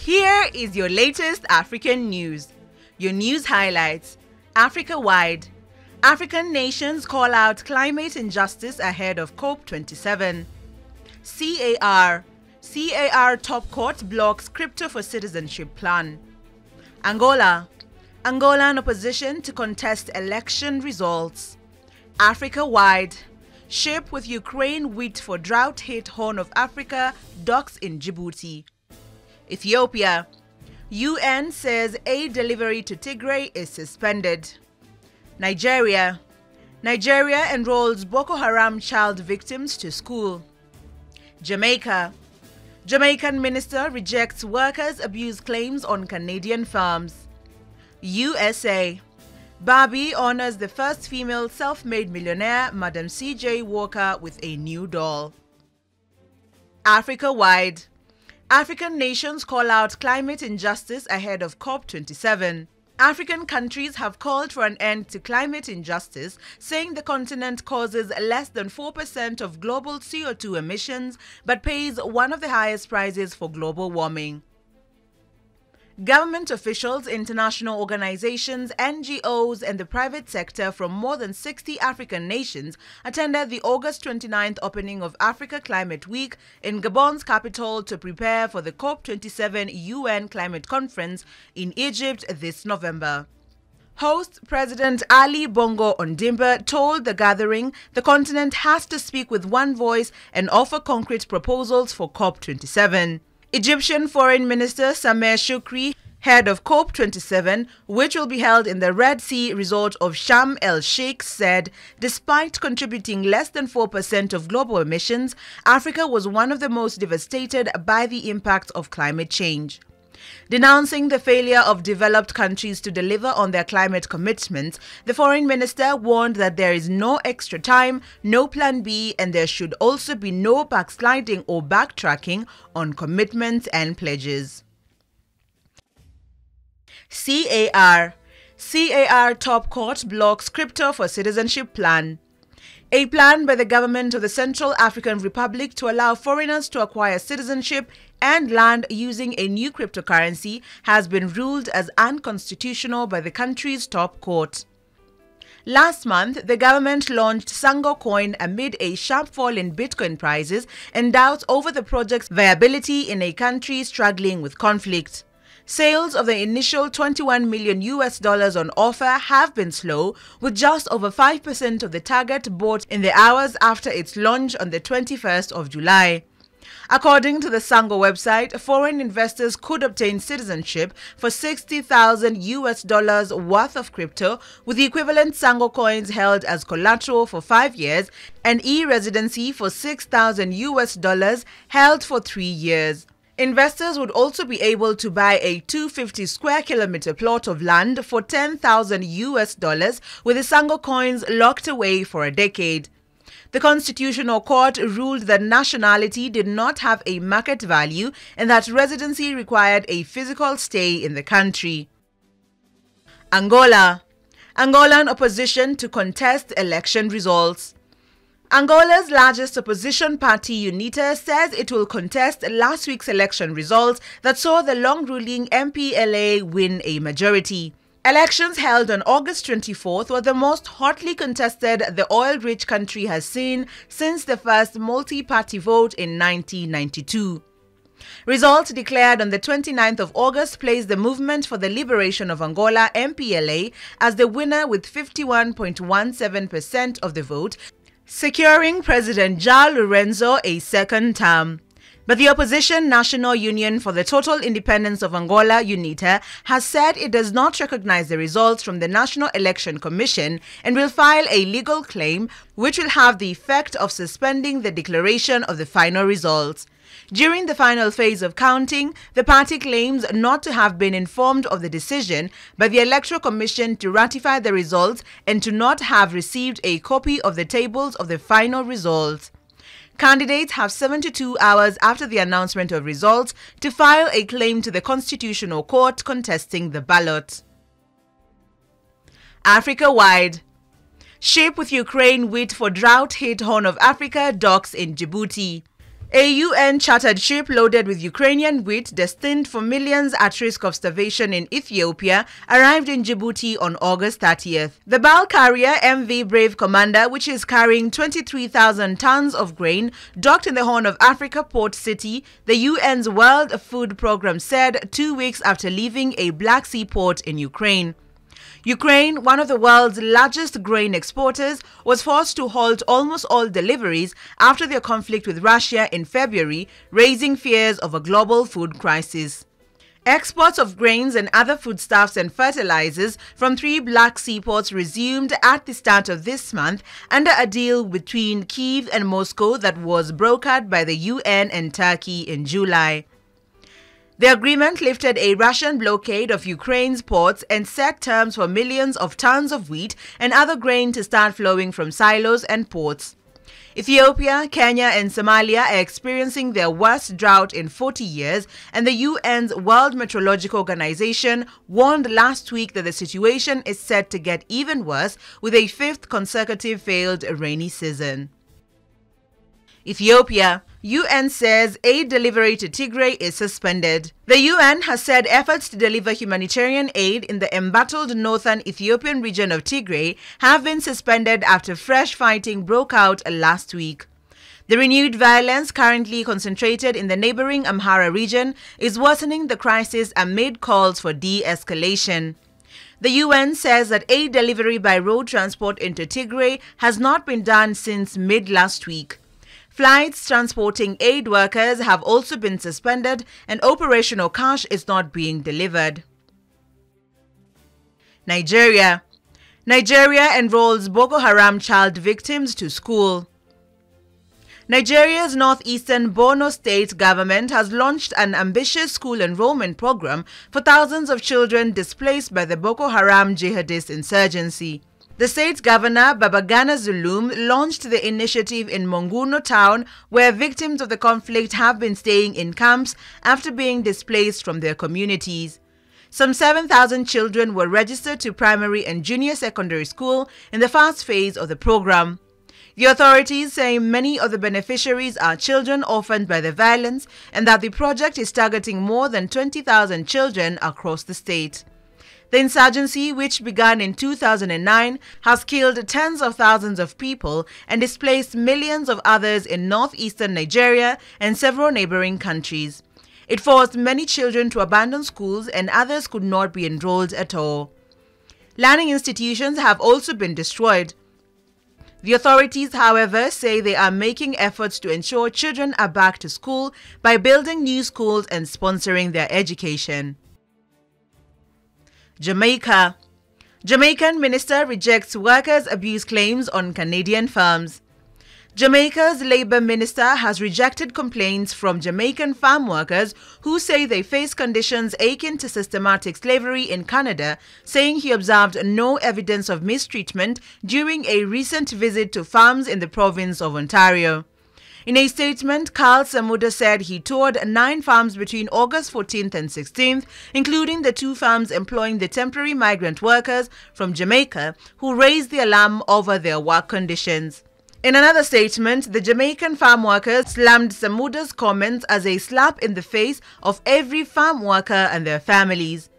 Here is your latest African news. Your news highlights: Africa-wide. African nations call out climate injustice ahead of COP27. CAR top court blocks crypto-for-citizenship plan. Angolan opposition to contest election results. Africa-wide. Ship with Ukraine wheat for drought-hit Horn of Africa docks in Djibouti. Ethiopia. UN says aid delivery to Tigray is suspended. Nigeria enrolls Boko Haram child victims to school. Jamaican minister rejects workers' abuse claims on Canadian farms. USA. Barbie honors the first female self-made millionaire, Madam CJ Walker, with a new doll. Africa-wide. African nations call out climate injustice ahead of COP27. African countries have called for an end to climate injustice, saying the continent causes less than 4% of global CO2 emissions but pays one of the highest prices for global warming. Government officials, international organizations, NGOs, and the private sector from more than 60 African nations attended the August 29th opening of Africa Climate Week in Gabon's capital to prepare for the COP27 UN Climate Conference in Egypt this November. Host President Ali Bongo Ondimba told the gathering the continent has to speak with one voice and offer concrete proposals for COP27. Egyptian Foreign Minister Sameh Shoukry, head of COP27, which will be held in the Red Sea resort of Sharm el-Sheikh, said despite contributing less than 4% of global emissions, Africa was one of the most devastated by the impact of climate change. Denouncing the failure of developed countries to deliver on their climate commitments, the foreign minister warned that there is no extra time, no plan B, and there should also be no backsliding or backtracking on commitments and pledges. CAR top court blocks crypto-for-citizenship plan. A plan by the government of the Central African Republic to allow foreigners to acquire citizenship and land using a new cryptocurrency has been ruled as unconstitutional by the country's top court. Last month, the government launched Sango Coin amid a sharp fall in Bitcoin prices and doubts over the project's viability in a country struggling with conflict. Sales of the initial $21 million on offer have been slow, with just over 5% of the target bought in the hours after its launch on the 21st of July. According to the Sango website, foreign investors could obtain citizenship for $60,000 worth of crypto, with the equivalent Sango coins held as collateral for 5 years and e-residency for $6,000 held for 3 years. Investors would also be able to buy a 250 square kilometer plot of land for $10,000 with the Sango coins locked away for a decade. The Constitutional Court ruled that nationality did not have a market value and that residency required a physical stay in the country. Angolan opposition to contest election results. Angola's largest opposition party, UNITA, says it will contest last week's election results that saw the long-ruling MPLA win a majority. Elections held on August 24th were the most hotly contested the oil-rich country has seen since the first multi-party vote in 1992. Results declared on the 29th of August placed the Movement for the Liberation of Angola, MPLA, as the winner with 51.17% of the vote, securing President João Lourenço a second term. But the opposition National Union for the Total Independence of Angola, UNITA, has said it does not recognize the results from the National Election Commission and will file a legal claim which will have the effect of suspending the declaration of the final results. During the final phase of counting, the party claims not to have been informed of the decision by the Electoral Commission to ratify the results and to not have received a copy of the tables of the final results. Candidates have 72 hours after the announcement of results to file a claim to the Constitutional Court contesting the ballot. Africa-wide. Ship with Ukraine wheat for drought-hit Horn of Africa docks in Djibouti. A UN chartered ship loaded with Ukrainian wheat destined for millions at risk of starvation in Ethiopia arrived in Djibouti on August 30th. The bulk carrier MV Brave Commander, which is carrying 23,000 tons of grain, docked in the Horn of Africa port city, the UN's World Food Programme said 2 weeks after leaving a Black Sea port in Ukraine. Ukraine, one of the world's largest grain exporters, was forced to halt almost all deliveries after their conflict with Russia in February, raising fears of a global food crisis. Exports of grains and other foodstuffs and fertilizers from 3 Black Sea ports resumed at the start of this month under a deal between Kyiv and Moscow that was brokered by the UN and Turkey in July. The agreement lifted a Russian blockade of Ukraine's ports and set terms for millions of tons of wheat and other grain to start flowing from silos and ports. Ethiopia, Kenya, and Somalia are experiencing their worst drought in 40 years, and the UN's World Meteorological Organization warned last week that the situation is set to get even worse with a 5th consecutive failed rainy season. Ethiopia. UN says aid delivery to Tigray is suspended. The UN has said efforts to deliver humanitarian aid in the embattled northern Ethiopian region of Tigray have been suspended after fresh fighting broke out last week. The renewed violence, currently concentrated in the neighboring Amhara region, is worsening the crisis amid calls for de-escalation. The UN says that aid delivery by road transport into Tigray has not been done since mid-last week. Flights transporting aid workers have also been suspended and operational cash is not being delivered. Nigeria. Nigeria enrolls Boko Haram child victims to school. Nigeria's northeastern Borno state government has launched an ambitious school enrollment program for thousands of children displaced by the Boko Haram jihadist insurgency. The state governor, Babagana Zulum, launched the initiative in Monguno town, where victims of the conflict have been staying in camps after being displaced from their communities. Some 7,000 children were registered to primary and junior secondary school in the first phase of the program. The authorities say many of the beneficiaries are children orphaned by the violence and that the project is targeting more than 20,000 children across the state. The insurgency, which began in 2009, has killed tens of thousands of people and displaced millions of others in northeastern Nigeria and several neighboring countries. It forced many children to abandon schools and others could not be enrolled at all. Learning institutions have also been destroyed. The authorities, however, say they are making efforts to ensure children are back to school by building new schools and sponsoring their education. Jamaica. Jamaican minister rejects workers' abuse claims on Canadian firms. Jamaica's Labour Minister has rejected complaints from Jamaican farm workers who say they face conditions akin to systematic slavery in Canada, saying he observed no evidence of mistreatment during a recent visit to farms in the province of Ontario. In a statement, Carl Samuda said he toured 9 farms between August 14th and 16th, including the 2 farms employing the temporary migrant workers from Jamaica who raised the alarm over their work conditions. In another statement, the Jamaican farm workers slammed Samuda's comments as a slap in the face of every farm worker and their families.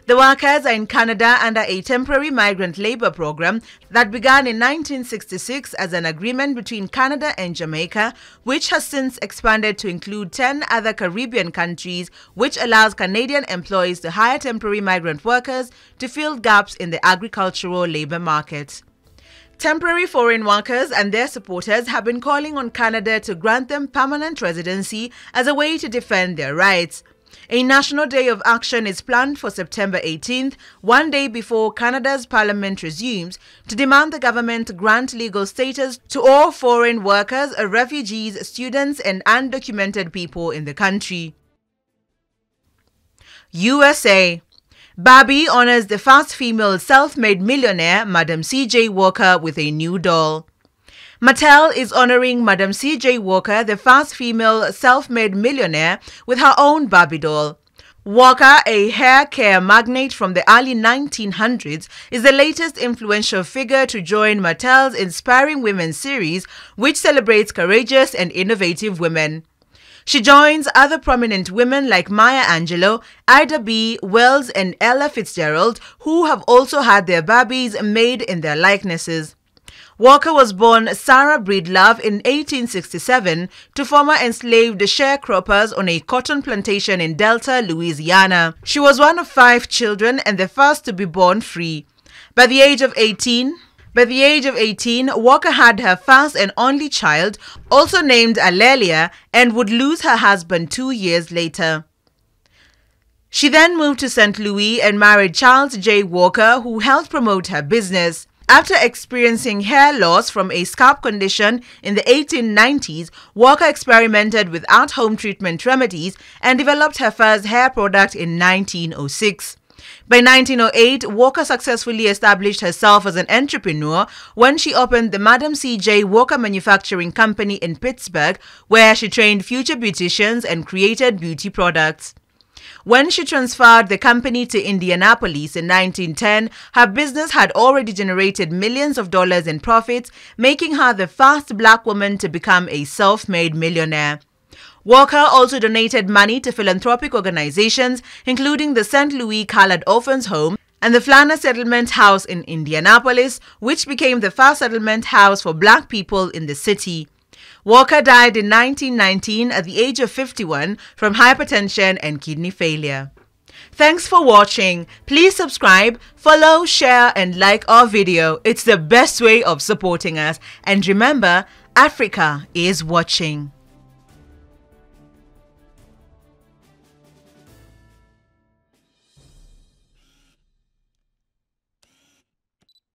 The workers are in Canada under a temporary migrant labor program that began in 1966 as an agreement between Canada and Jamaica, which has since expanded to include 10 other Caribbean countries, which allows Canadian employees to hire temporary migrant workers to fill gaps in the agricultural labor market. Temporary foreign workers and their supporters have been calling on Canada to grant them permanent residency as a way to defend their rights. A national day of action is planned for September 18th, one day before Canada's parliament resumes, to demand the government grant legal status to all foreign workers, refugees, students, and undocumented people in the country. USA. Barbie honors the first female self-made millionaire, Madam C.J. Walker, with a new doll. Mattel is honoring Madam C.J. Walker, the first female self-made millionaire, with her own Barbie doll. Walker, a hair care magnate from the early 1900s, is the latest influential figure to join Mattel's Inspiring Women series, which celebrates courageous and innovative women. She joins other prominent women like Maya Angelou, Ida B. Wells, and Ella Fitzgerald, who have also had their Barbies made in their likenesses. Walker was born Sarah Breedlove in 1867 to former enslaved sharecroppers on a cotton plantation in Delta, Louisiana. She was one of 5 children and the first to be born free. By the age of 18, Walker had her first and only child, also named Alelia, and would lose her husband 2 years later. She then moved to St. Louis and married Charles J. Walker, who helped promote her business. After experiencing hair loss from a scalp condition in the 1890s, Walker experimented with at-home treatment remedies and developed her first hair product in 1906. By 1908, Walker successfully established herself as an entrepreneur when she opened the Madam C.J. Walker Manufacturing Company in Pittsburgh, where she trained future beauticians and created beauty products. When she transferred the company to Indianapolis in 1910, her business had already generated millions of dollars in profits, making her the first black woman to become a self-made millionaire. Walker also donated money to philanthropic organizations, including the St. Louis Colored Orphans Home and the Flanner Settlement House in Indianapolis, which became the first settlement house for black people in the city. Walker died in 1919 at the age of 51 from hypertension and kidney failure. Thanks for watching. Please subscribe, follow, share, and like our video. It's the best way of supporting us. And remember, Africa is watching.